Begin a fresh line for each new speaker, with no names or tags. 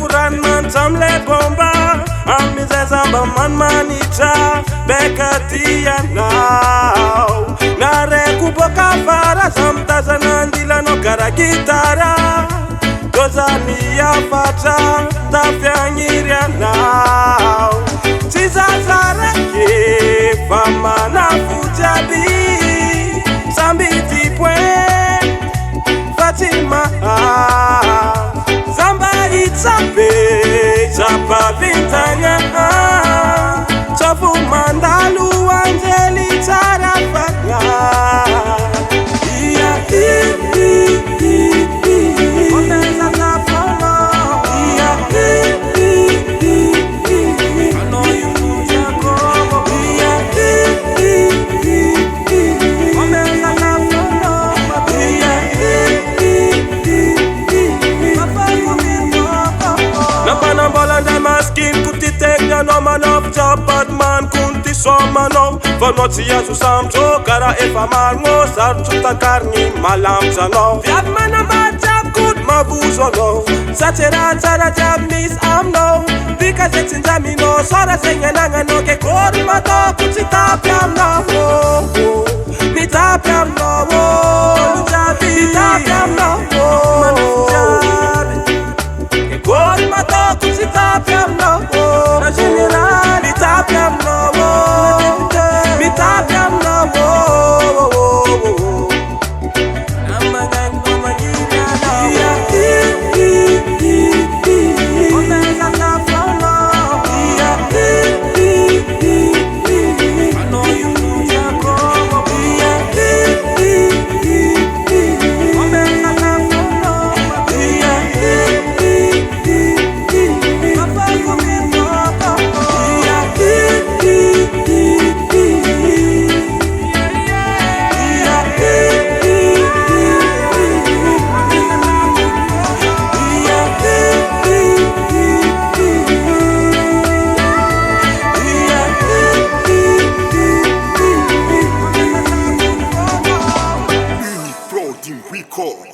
kuran man tamle bomba Amize zamba man manita Bekatia now Nare kuboka fara Samtaza nandila no kara gitara Dozani ya fata Tafya nyiria now Tiza zareke Fama na fujabi Sambiti pwe Fatima Zamba itape Chapa vintanya Chafu mandalu Angeli tarafanya Omeza tapolo I know you move your gogo Omeza tapolo Napana bola na maskin kuti teknya no man of job but man kunti soma no for not see as sam to kara if a man go start to takarni malam chano Fiat man a bad job good mavuzo no Satira tara job miss am no because it's in jami no sora senga nanga no ke kor mato kuti tapyam no mi tapyam no jabi tapyam no Gol mato kusi tapyam no Na general mi tapyam no Mi tapyam no Namagang no magina no Omeza tapyam no I know you know your gogo Omeza tapyam no
Record.